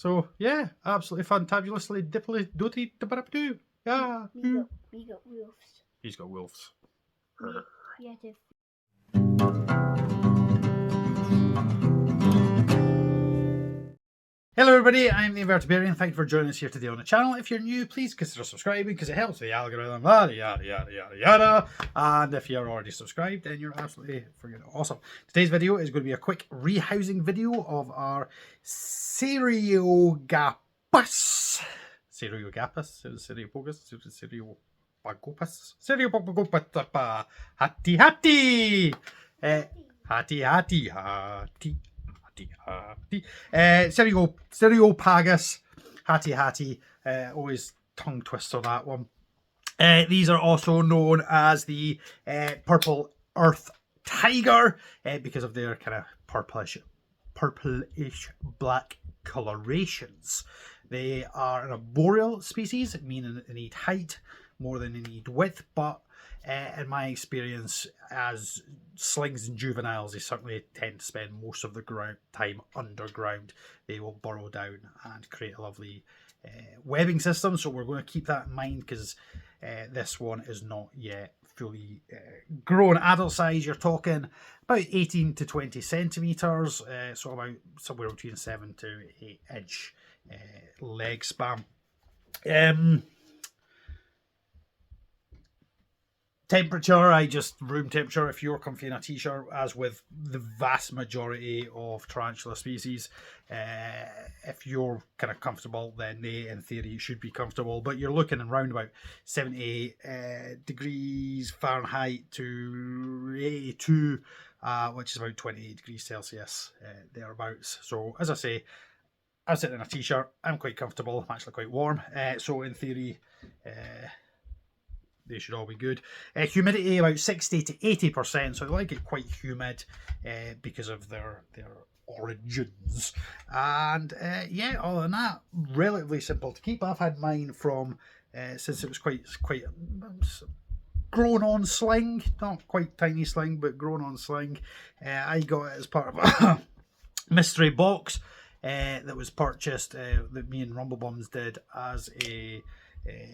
So yeah, absolutely fantabulously dippily doty doo. Yeah. We got wolves. He's got wolves. Yeah, too. Hello everybody, I'm the Invertabarian. Thank you for joining us here today on the channel. If you're new, please consider subscribing because it helps with the algorithm, yada yada yada yada yada. And if you're already subscribed, then you're absolutely freaking awesome. Today's video is going to be a quick rehousing video of our Cyriopagopus Hati Hati. Hati Hati Hati. Cyriopagopus Hati Hati. Always tongue twist on that one. These are also known as the purple earth tiger because of their kind of purplish black colorations. They are an arboreal species, meaning they need height more than they need width, but in my experience as slings and juveniles, they certainly tend to spend most of the time underground. They will burrow down and create a lovely webbing system, so we're going to keep that in mind because this one is not yet fully grown. Adult size, you're talking about 18 to 20 centimeters, so about somewhere between 7 to 8 inch leg span. Temperature, room temperature if you're comfy in a t-shirt, as with the vast majority of tarantula species. If you're kind of comfortable, then they in theory should be comfortable, but you're looking around about 78 degrees Fahrenheit to 82, which is about 28 degrees Celsius thereabouts. So as I say, I'm sitting in a t-shirt, I'm quite comfortable, I'm actually quite warm, so in theory they should all be good. Humidity about 60 to 80%, so they like it quite humid because of their origins. And yeah, other than that, relatively simple to keep. I've had mine from since it was quite grown on sling, not quite tiny sling, but grown on sling. I got it as part of a mystery box that was purchased that me and Rumblebums did as a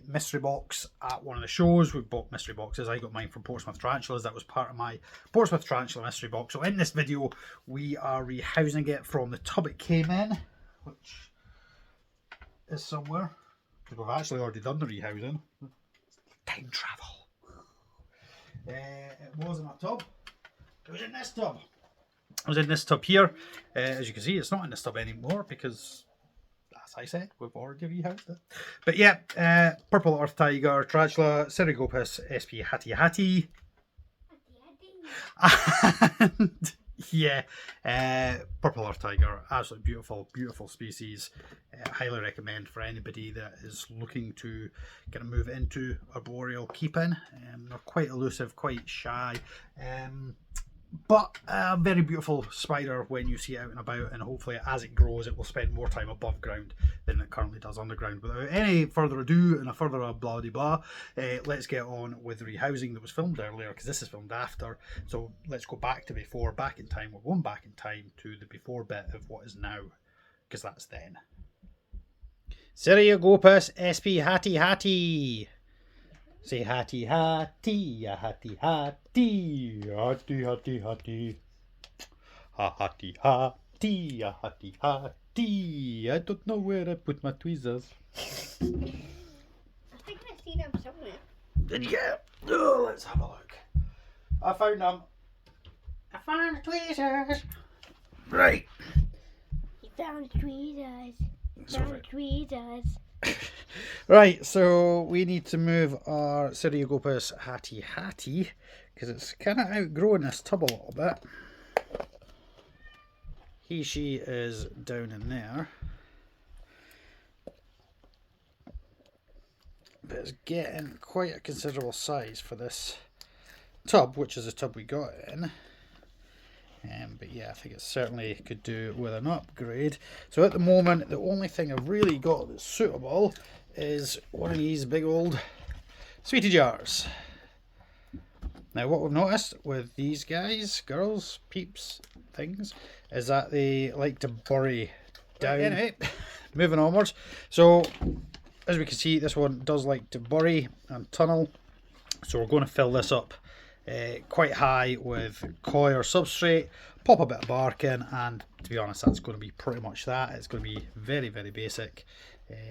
mystery box at one of the shows. We bought mystery boxes. I got mine from Portsmouth Tarantulas. That was part of my Portsmouth Tarantula mystery box. So in this video, we are rehousing it from the tub it came in, which is somewhere, because we've actually already done the rehousing. Time travel. It was in a tub. It was in this tub. It was in this tub here. As you can see, it's not in this tub anymore because, as I said, we've already rehoused it. But yeah, purple earth tiger, tarantula, Cyriopagopus SP Hati Hati. And yeah, purple earth tiger, absolutely beautiful, beautiful species. Highly recommend for anybody that is looking to kind of move into arboreal keeping. They're quite elusive, quite shy. But a very beautiful spider when you see it out and about, and hopefully as it grows it will spend more time above ground than it currently does underground. Without any further ado and a further blah de blah, let's get on with the rehousing that was filmed earlier, because this is filmed after. So let's go back to before, back in time. We're going back in time to the before bit of what is now, because that's then. Cyriopagopus SP Hati Hati. Say Hati Hati, Hati Hati, Hati Hati Hati, Hati Hati, Hati Hati. I don't know where I put my tweezers. I think I've seen them somewhere. Did you get it? Oh, let's have a look. I found them. I found the tweezers. Right. You found the tweezers. Found the tweezers. Right, so we need to move our Cyriopagopus Hati Hati because it's kind of outgrowing this tub a little bit. She is down in there, but it's getting quite a considerable size for this tub, which is the tub we got it in. But yeah, I think it certainly could do with an upgrade. So at the moment, the only thing I've really got that's suitable is one of these big old sweetie jars. Now what we've noticed with these guys, girls, peeps, things, is that they like to bury down. Anyway, moving onwards. So as we can see, this one does like to bury and tunnel, so we're going to fill this up quite high with coir substrate, pop a bit of bark in, and to be honest, that's going to be pretty much that. It's going to be very, very basic.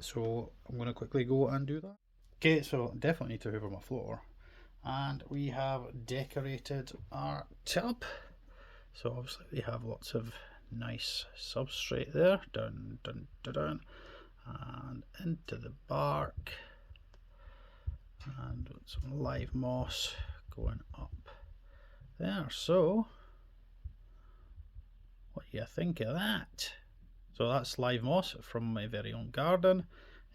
So I'm going to quickly go and do that. Okay, so definitely need to hoover my floor. And we have decorated our tub. So obviously we have lots of nice substrate there, down, and into the bark, and some live moss going up there. So what do you think of that? So that's live moss from my very own garden.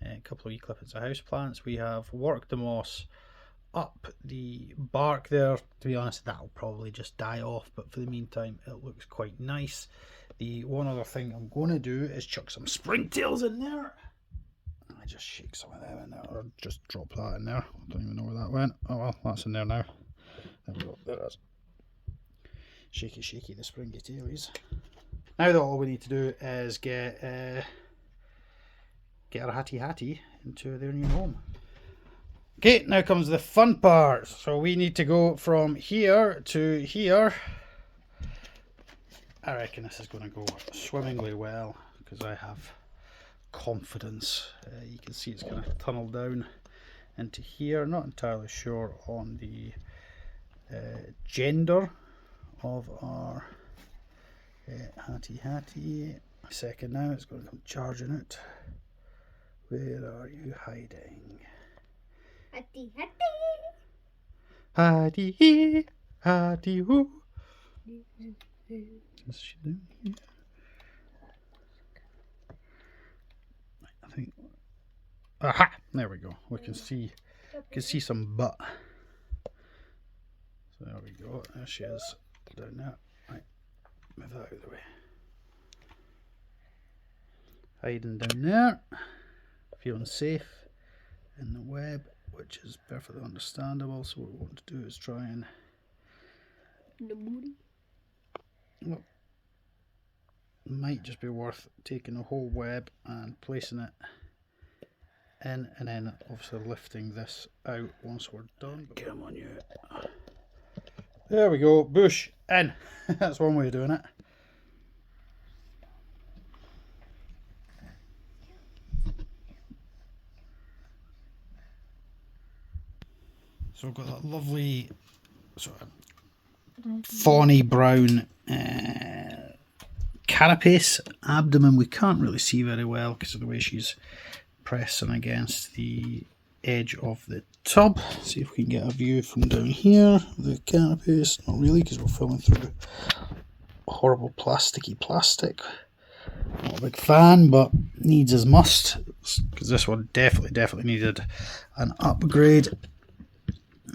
A couple of wee clippings of house plants. We have worked the moss up the bark there. To be honest, that'll probably just die off, but for the meantime it looks quite nice. The one other thing I'm going to do is chuck some springtails in there. I just shake some of them in there, or just drop that in there. I don't even know where that went. Oh well, that's in there now. There we go, there it is. Shaky shaky the springy tailies. Now that all we need to do is get our Hati Hati into their new home. Okay, now comes the fun part. So we need to go from here to here. I reckon this is going to go swimmingly well because I have confidence. You can see it's going to tunnel down into here. Not entirely sure on the gender of our Hati Hati. A second now, it's going to come charging it. Where are you hiding? Hati Hati. Hati Hati hoo. What's she doing here? I think. Aha! There we go. We can see some butt. So there we go. There she is down there. Right, move that out of the way. Hiding down there, feeling safe in the web, which is perfectly understandable. So what we want to do is try and The booty. Well, might just be worth taking the whole web and placing it in, and then obviously lifting this out once we're done. Come on, you. There we go, bush in. That's one way of doing it. So we've got that lovely sort of fawny brown carapace abdomen. We can't really see very well because of the way she's pressing against the edge of the tub. See if we can get a view from down here. The carapace, not really because we're filming through horrible plasticky plastic. Not a big fan, but needs as must, because this one definitely needed an upgrade.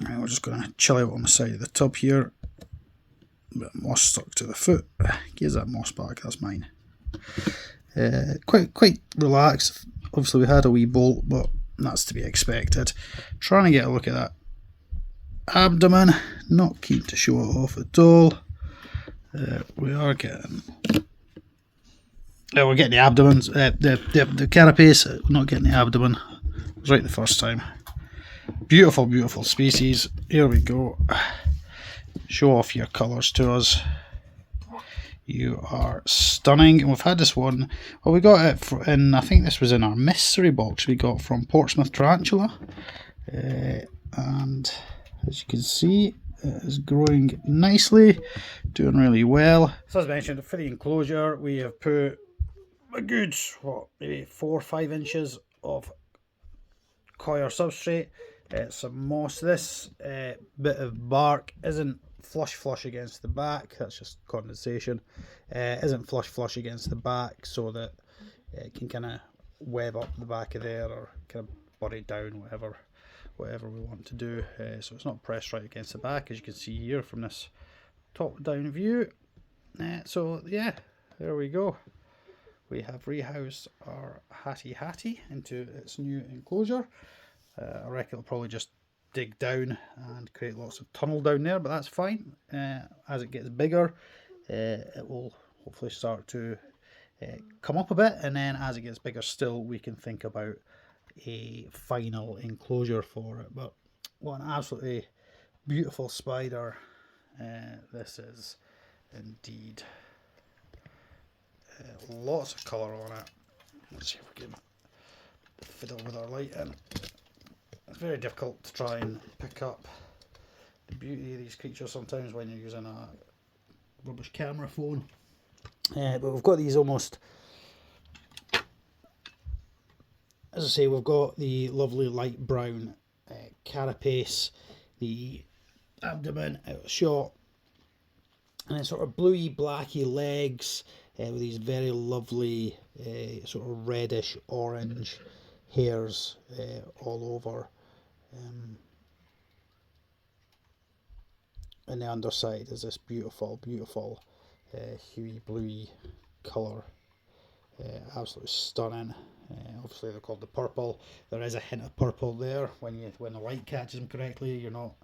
Right, we're just going to chill out on the side of the tub here. A bit of moss stuck to the foot. Gives that moss back, that's mine. Quite relaxed. Obviously we had a wee bolt, but that's to be expected. Trying to get a look at that abdomen. Not keen to show it off at all. We are getting... we're getting the abdomen. The carapace, not getting the abdomen. It was right the first time. Beautiful, beautiful species. Here we go. Show off your colours to us. You are stunning. And we've had this one, well, we got it in, I think this was in our mystery box we got from Portsmouth Tarantula. And as you can see, it is growing nicely, doing really well. So as mentioned, for the enclosure, we have put a good, maybe 4 or 5 inches of coir substrate. Some moss. This bit of bark isn't flush against the back, that's just condensation. Isn't flush against the back so that it can kind of web up the back of there or kind of bury down, whatever we want to do. So it's not pressed right against the back, as you can see here from this top down view. So yeah, there we go. We have rehoused our Hati Hati into its new enclosure. I reckon it'll probably just dig down and create lots of tunnel down there, but that's fine. As it gets bigger, it will hopefully start to come up a bit, and then as it gets bigger still, we can think about a final enclosure for it. But what an absolutely beautiful spider this is indeed. Lots of colour on it. Let's see if we can fiddle with our lighting. It's very difficult to try and pick up the beauty of these creatures sometimes when you're using a rubbish camera phone. But we've got these almost, as I say, we've got the lovely light brown carapace, the abdomen outshot, and then sort of bluey blacky legs with these very lovely sort of reddish orange hairs all over. And the underside is this beautiful huey bluey colour. Absolutely stunning. Obviously they're called the purple. There is a hint of purple there. When the light catches them correctly, you're not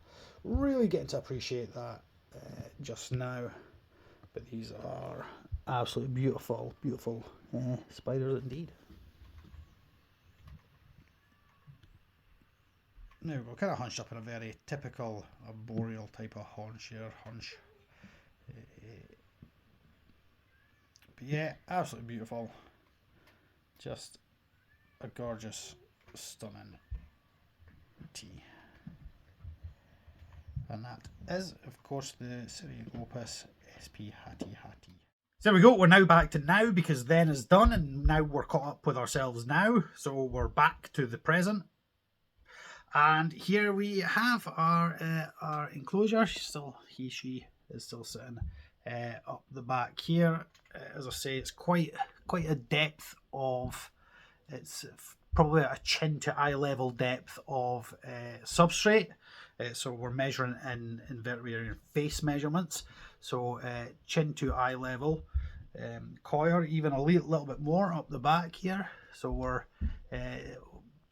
really getting to appreciate that just now. But these are absolutely beautiful spiders indeed. Now we're kind of hunched up in a very typical arboreal type of hunch here. But yeah, absolutely beautiful. Just a gorgeous, stunning tea. And that is, of course, the Cyriopagopus Hati Hati. So there we go, we're now back to now, because then is done, and now we're caught up with ourselves now. So we're back to the present. And here we have our enclosure. She is still sitting up the back here. As I say, it's quite a depth of, it's probably a chin to eye level depth of substrate. So we're measuring in Invertabarian face measurements. So chin to eye level, coir even a little bit more up the back here. So we're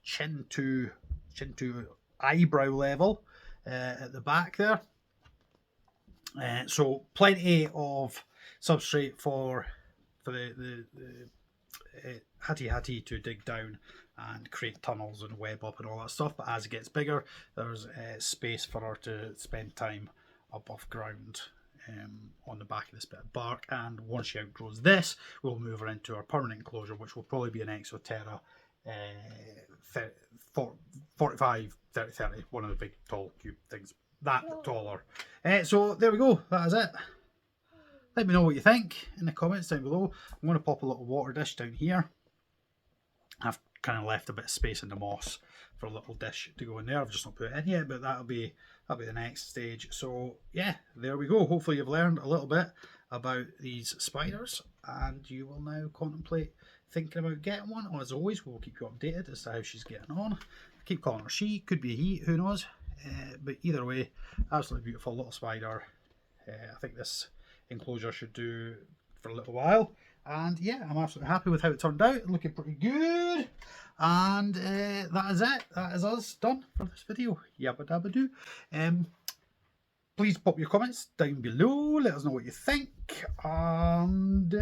chin to eyebrow level at the back there. So plenty of substrate for the Hati Hati to dig down and create tunnels and web up and all that stuff. But as it gets bigger, there's space for her to spend time above ground on the back of this bit of bark. And once she outgrows this, we'll move her into our permanent enclosure, which will probably be an Exoterra 45, 30, 30, one of the big tall cube things, that taller. So there we go, that is it. Let me know what you think in the comments down below. I'm going to pop a little water dish down here. I've kind of left a bit of space in the moss for a little dish to go in there. I've just not put it in yet, but that'll be the next stage. So yeah, there we go. Hopefully you've learned a little bit about these spiders, and you will now contemplate thinking about getting one. As always, we'll keep you updated as to how she's getting on. I keep calling her she, could be a he, who knows. But either way, absolutely beautiful little spider. I think this enclosure should do for a little while. And yeah, I'm absolutely happy with how it turned out. Looking pretty good. And that is it. That is us done for this video. Yabba dabba doo. Please pop your comments down below. Let us know what you think. And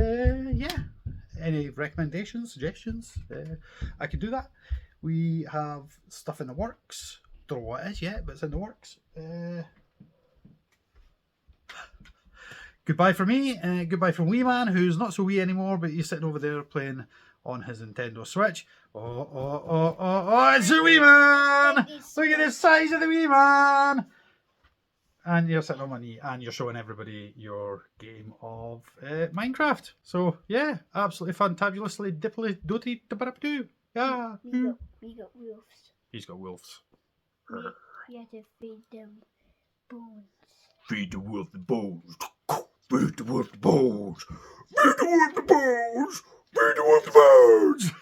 yeah, any recommendations, suggestions, I could do that. We have stuff in the works. Don't know what it is yet, but it's in the works. Goodbye from me. Goodbye from Wee Man, who's not so wee anymore, but he's sitting over there playing on his Nintendo Switch. Oh, it's a Wee Man! Look at the size of the Wee Man! And you're sitting on my knee and you're showing everybody your game of Minecraft. So yeah, absolutely fantabulously dippily doty doo. Yeah. We got wolves. He's got wolves. We have to feed them bones. Feed the wolf the bones. Feed the wolf the bones. Feed the wolf the bones. Feed the wolf the bones.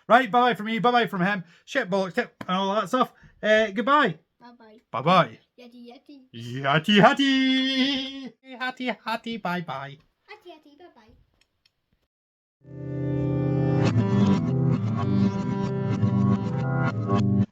Right, bye bye from me, bye bye from him. Shit, bollocks, tip, and all that stuff. Goodbye. Bye bye. Bye bye. Yeti yeti. Hati Hati. Hati Hati. Bye bye. Hati hati. Bye bye.